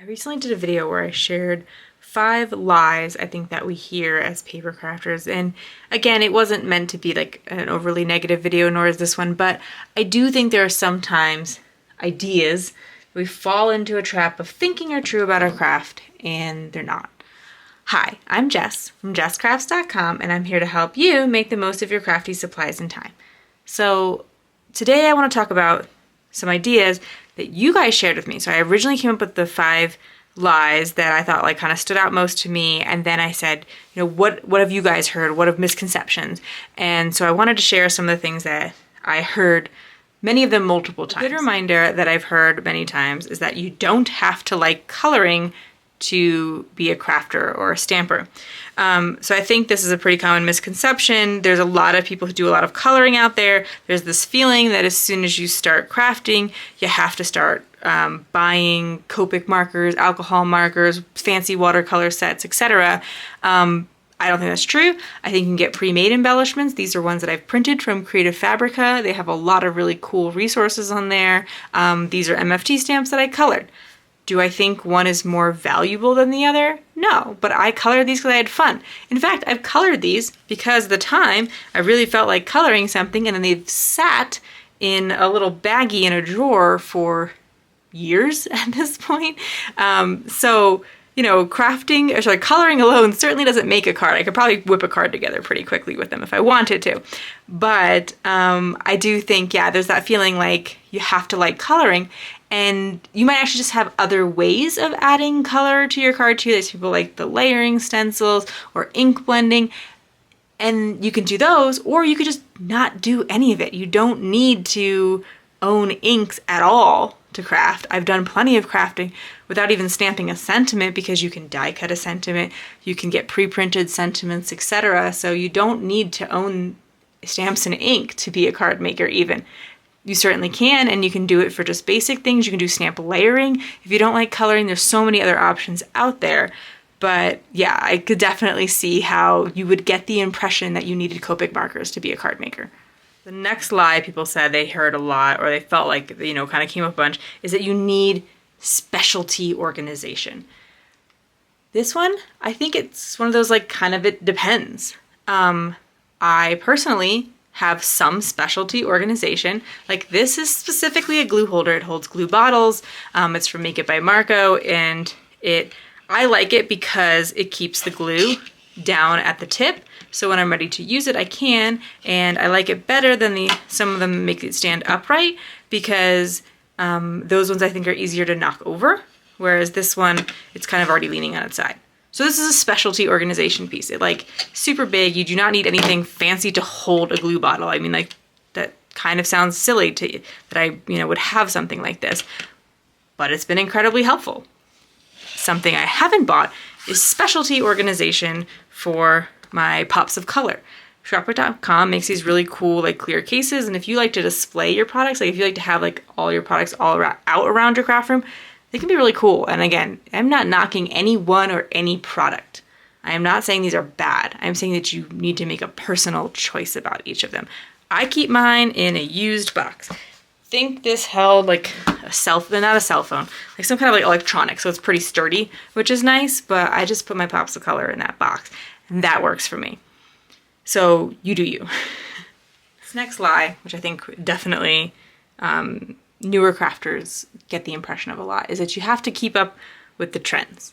recently did a video where I shared 5 lies I think that we hear as paper crafters, and again, it wasn't meant to be like an overly negative video, nor is this one, but I do think there are sometimes ideas we fall into a trap of thinking are true about our craft and they're not. Hi, I'm Jess from JessCrafts.com, and I'm here to help you make the most of your crafty supplies and time. So today I want to talk about some ideas that you guys shared with me. So I originally came up with the 5 lies that I thought like kind of stood out most to me, and then I said, you know, what have you guys heard? What have misconceptions? And so I wanted to share some of the things that I heard, many of them multiple times. A good reminder that I've heard many times is that you don't have to like coloring to be a crafter or a stamper. So I think this is a pretty common misconception. There's a lot of people who do a lot of coloring out there. There's this feeling that as soon as you start crafting, you have to start buying Copic markers, alcohol markers, fancy watercolor sets, etc. I don't think that's true. I think you can get pre-made embellishments. These are ones that I've printed from Creative Fabrica. They have a lot of really cool resources on there. These are MFT stamps that I colored. Do I think one is more valuable than the other? No, but I colored these because I had fun. In fact, I've colored these because at the time I really felt like coloring something, and then they've sat in a little baggie in a drawer for years at this point. So, you know, coloring alone certainly doesn't make a card. I could probably whip a card together pretty quickly with them if I wanted to. But I do think, yeah, there's that feeling like you have to like coloring. And you might actually just have other ways of adding color to your card too. There's people like the layering stencils or ink blending, and you can do those, or you could just not do any of it. You don't need to own inks at all to craft. I've done plenty of crafting without even stamping a sentiment, because you can die cut a sentiment, you can get pre-printed sentiments, etc. So you don't need to own stamps and ink to be a card maker even. You certainly can, and you can do it for just basic things. You can do stamp layering. If you don't like coloring, there's so many other options out there. But yeah, I could definitely see how you would get the impression that you needed Copic markers to be a card maker. The next lie people said they heard a lot, or they felt like, you know, kind of came up a bunch, is that you need specialty organization. This one, I think it's one of those like kind of it depends. I personally have some specialty organization. Like this is specifically a glue holder. It holds glue bottles. It's from Make It by Marco, and I like it because it keeps the glue down at the tip. So when I'm ready to use it, I can, and I like it better than some of them make it stand upright, because those ones I think are easier to knock over, whereas this one, it's kind of already leaning on its side. So this is a specialty organization piece. It's like super big. You do not need anything fancy to hold a glue bottle. I mean, like that kind of sounds silly to you, that I, you know, would have something like this, but it's been incredibly helpful. Something I haven't bought is specialty organization for my pops of color. Shopper.com makes these really cool like clear cases, and if you like to display your products, like if you like to have like all your products all out around your craft room, they can be really cool. And again, I'm not knocking any one or any product. I am not saying these are bad. I'm saying that you need to make a personal choice about each of them. I keep mine in a used box. Think this held like not a cell phone, like some kind of like electronic, so it's pretty sturdy, which is nice, but I just put my pops of color in that box, and that works for me. So you do you. This next lie, which I think definitely newer crafters get the impression of a lot, is that you have to keep up with the trends,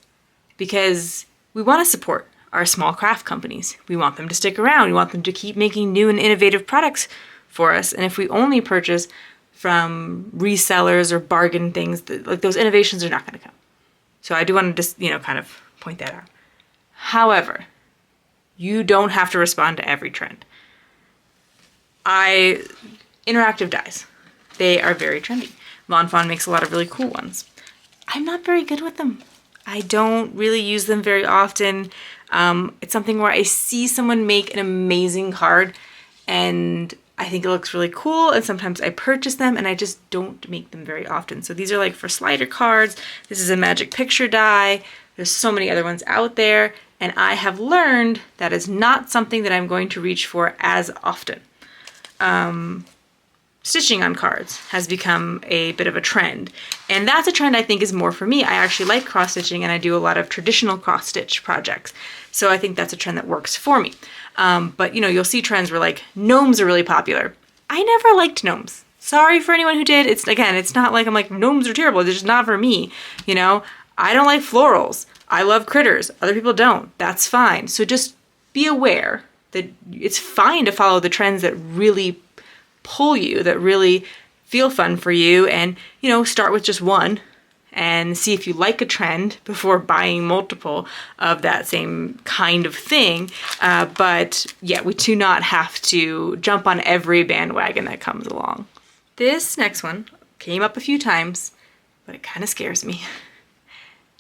because we want to support our small craft companies. We want them to stick around. We want them to keep making new and innovative products for us. And if we only purchase from resellers or bargain things, like those innovations are not going to come. So I do want to just, you know, kind of point that out. However, you don't have to respond to every trend. Interactive dies. They are very trendy. Fawn makes a lot of really cool ones. I'm not very good with them. I don't really use them very often. It's something where I see someone make an amazing card and I think it looks really cool, and sometimes I purchase them and I just don't make them very often. So these are like for slider cards. This is a magic picture die. There's so many other ones out there, and I have learned that is not something that I'm going to reach for as often. stitching on cards has become a bit of a trend. And that's a trend I think is more for me. I actually like cross stitching and I do a lot of traditional cross stitch projects. So I think that's a trend that works for me. But you know, you'll see trends where like gnomes are really popular. I never liked gnomes. Sorry for anyone who did. It's not like I'm like gnomes are terrible. They're just not for me. You know, I don't like florals. I love critters. Other people don't. That's fine. So just be aware that it's fine to follow the trends that really pull you, that really feel fun for you, and you know, start with just one and see if you like a trend before buying multiple of that same kind of thing. But yeah, we do not have to jump on every bandwagon that comes along. This next one came up a few times, but it kind of scares me.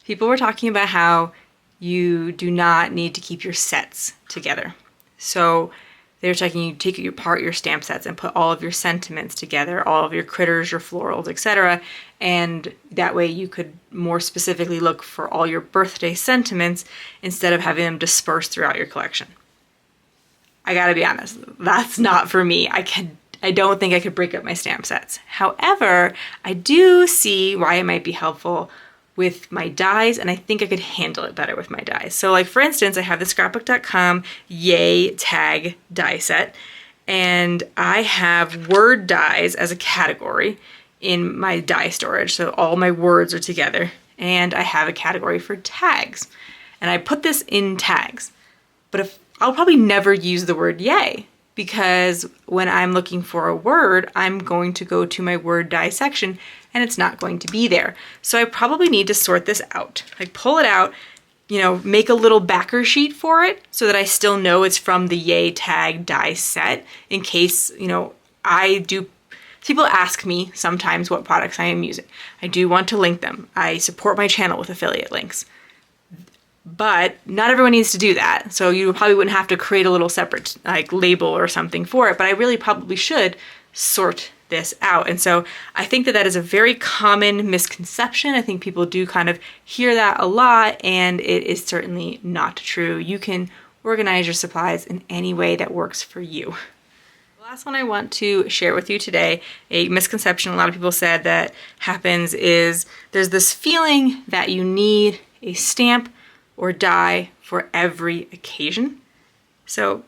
People were talking about how you do not need to keep your sets together. So they're talking you take apart your stamp sets and put all of your sentiments together, all of your critters, your florals, etc. And that way you could more specifically look for all your birthday sentiments instead of having them dispersed throughout your collection. I gotta be honest, that's not for me. I don't think I could break up my stamp sets. However, I do see why it might be helpful with my dies, and I think I could handle it better with my dies. So like for instance, I have the scrapbook.com Yay tag die set, and I have word dies as a category in my die storage. So all my words are together, and I have a category for tags. And I put this in tags, but I'll probably never use the word yay, because when I'm looking for a word, I'm going to go to my word die section and it's not going to be there. So I probably need to sort this out, like pull it out, you know, make a little backer sheet for it so that I still know it's from the Yay tag die set in case, you know, people ask me sometimes what products I am using. I do want to link them. I support my channel with affiliate links. But not everyone needs to do that. So you probably wouldn't have to create a little separate like label or something for it, but I really probably should sort this out. And so I think that is a very common misconception. I think people do kind of hear that a lot, and it is certainly not true. You can organize your supplies in any way that works for you. The last one I want to share with you today, a misconception a lot of people said that happens, is there's this feeling that you need a stamp or die for every occasion. So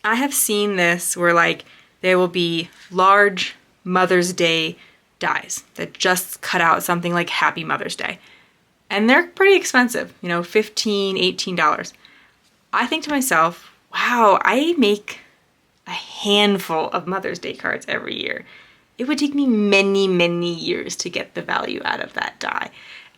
I have seen this where like there will be large Mother's Day dies that just cut out something like Happy Mother's Day. And they're pretty expensive, you know, $15, $18. I think to myself, wow, I make a handful of Mother's Day cards every year. It would take me many, many years to get the value out of that die.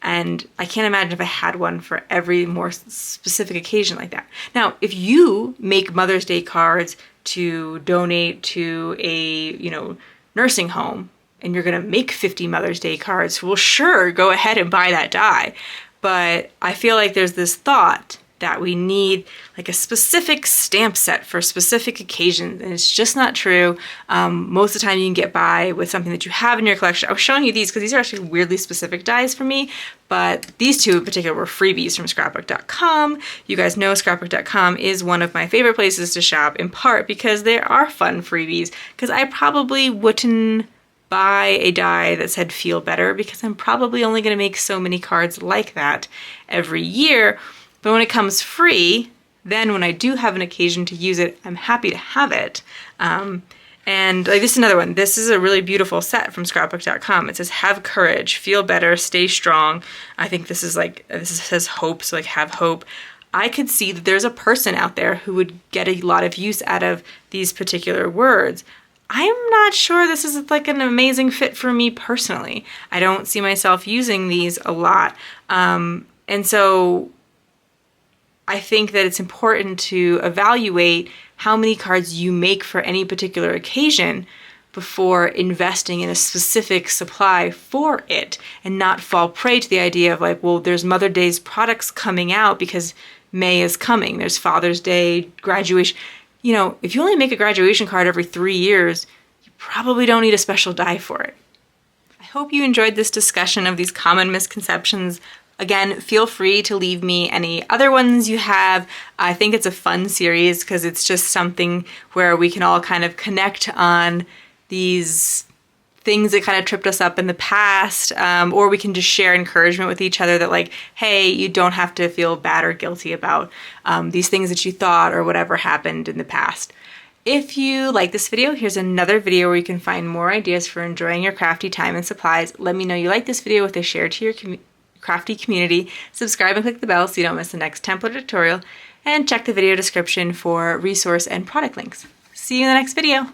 And I can't imagine if I had one for every more specific occasion like that. Now, if you make Mother's Day cards to donate to a, you know, nursing home, and you're gonna make 50 Mother's Day cards, well, sure, go ahead and buy that die. But I feel like there's this thought that we need like a specific stamp set for specific occasions, and it's just not true. Most of the time you can get by with something that you have in your collection. I was showing you these because these are actually weirdly specific dies for me, but these two in particular were freebies from scrapbook.com. You guys know scrapbook.com is one of my favorite places to shop, in part because there are fun freebies, because I probably wouldn't buy a die that said feel better, because I'm probably only going to make so many cards like that every year. But when it comes free, then when I do have an occasion to use it, I'm happy to have it. And like this is another one. This is a really beautiful set from scrapbook.com. It says, have courage, feel better, stay strong. I think this is like, this says hope, so like have hope. I could see that there's a person out there who would get a lot of use out of these particular words. I'm not sure this is like an amazing fit for me personally. I don't see myself using these a lot. And so I think that it's important to evaluate how many cards you make for any particular occasion before investing in a specific supply for it, and not fall prey to the idea of like, well, there's Mother's Day's products coming out because May is coming. There's Father's Day, graduation. You know, if you only make a graduation card every 3 years, you probably don't need a special die for it. I hope you enjoyed this discussion of these common misconceptions. Again, feel free to leave me any other ones you have. I think it's a fun series because it's just something where we can all kind of connect on these things that kind of tripped us up in the past, or we can just share encouragement with each other that like, hey, you don't have to feel bad or guilty about these things that you thought or whatever happened in the past. If you like this video, here's another video where you can find more ideas for enjoying your crafty time and supplies. Let me know you like this video with a share to your crafty community. Subscribe and click the bell so you don't miss the next template tutorial, and check the video description for resource and product links. See you in the next video.